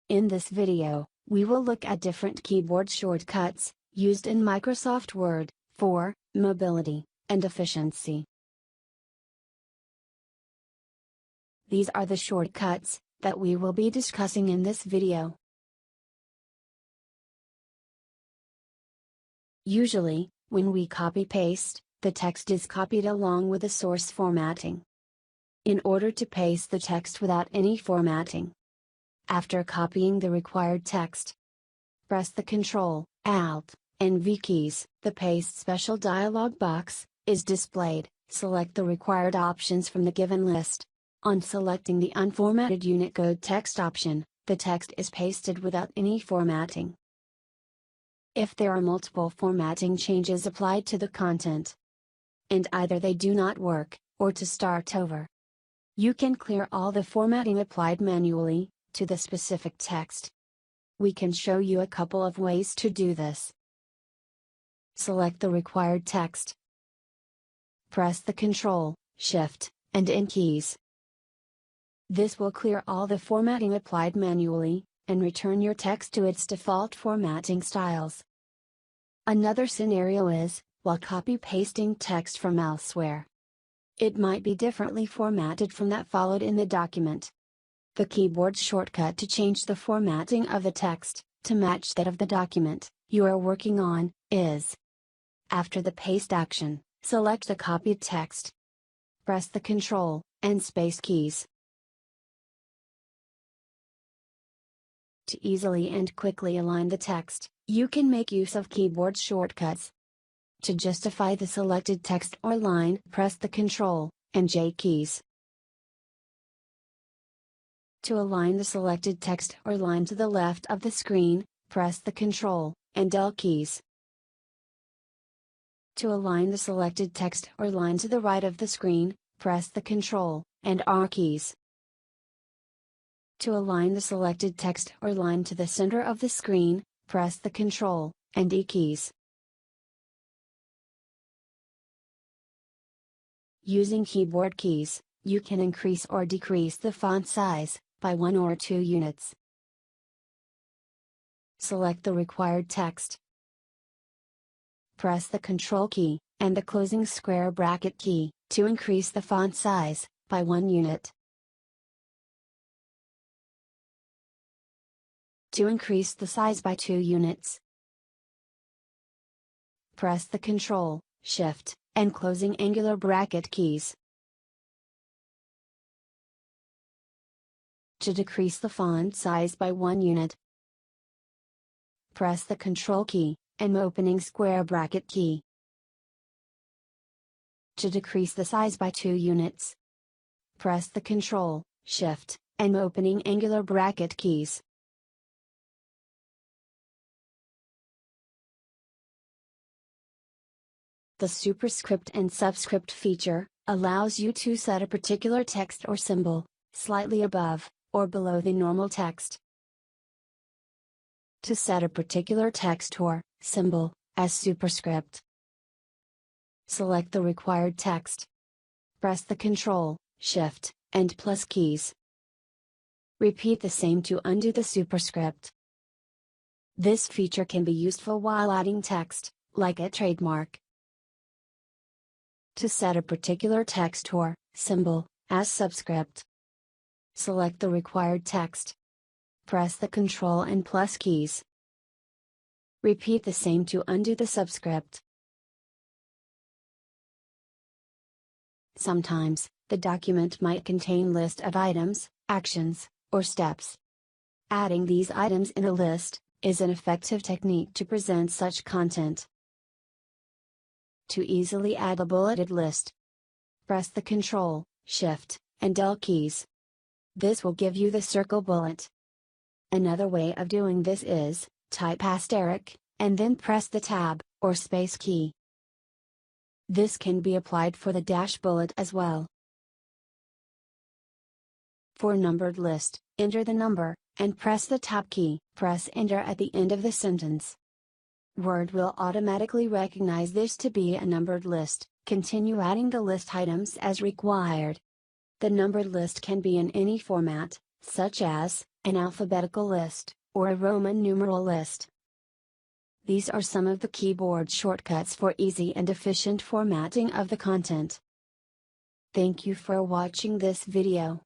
In this video, we will look at different keyboard shortcuts used in Microsoft Word for mobility and efficiency. These are the shortcuts that we will be discussing in this video. Usually, when we copy-paste, the text is copied along with the source formatting. In order to paste the text without any formatting, after copying the required text, press the Ctrl, Alt, and V keys. The Paste Special dialog box is displayed. Select the required options from the given list. On selecting the Unformatted Unicode text option, the text is pasted without any formatting. If there are multiple formatting changes applied to the content, and either they do not work, or to start over, you can clear all the formatting applied manually to the specific text. We can show you a couple of ways to do this. Select the required text. Press the Ctrl, Shift, and N keys. This will clear all the formatting applied manually, and return your text to its default formatting styles. Another scenario is, while copy-pasting text from elsewhere, it might be differently formatted from that followed in the document. The keyboard shortcut to change the formatting of the text, to match that of the document you are working on, is: after the paste action, select the copied text. Press the Ctrl and Space keys. To easily and quickly align the text, you can make use of keyboard shortcuts. To justify the selected text or line, press the Ctrl and J keys. To align the selected text or line to the left of the screen, press the Ctrl and L keys. To align the selected text or line to the right of the screen, press the Ctrl and R keys. To align the selected text or line to the center of the screen, press the Ctrl and E keys. Using keyboard keys, you can increase or decrease the font size by 1 or 2 units. Select the required text. Press the Ctrl key and the closing square bracket key to increase the font size by 1 unit. To increase the size by 2 units, press the Ctrl, Shift, and closing angular bracket keys. To decrease the font size by 1 unit, press the Ctrl key and opening square bracket key. To decrease the size by 2 units, press the Ctrl, Shift, and opening angular bracket keys. The superscript and subscript feature allows you to set a particular text or symbol slightly above or below the normal text. To set a particular text or symbol as superscript, select the required text. Press the Ctrl, Shift, and plus keys. Repeat the same to undo the superscript. This feature can be useful while adding text, like a trademark. To set a particular text or symbol as subscript, select the required text. Press the Ctrl and plus keys. Repeat the same to undo the subscript. Sometimes, the document might contain list of items, actions, or steps. Adding these items in a list is an effective technique to present such content. To easily add a bulleted list, press the Ctrl, Shift, and L keys. This will give you the circle bullet. Another way of doing this is, type *, and then press the Tab, or Space key. This can be applied for the dash bullet as well. For numbered list, enter the number, and press the Tab key. Press Enter at the end of the sentence. Word will automatically recognize this to be a numbered list. Continue adding the list items as required. The numbered list can be in any format, such as an alphabetical list, or a Roman numeral list. These are some of the keyboard shortcuts for easy and efficient formatting of the content. Thank you for watching this video.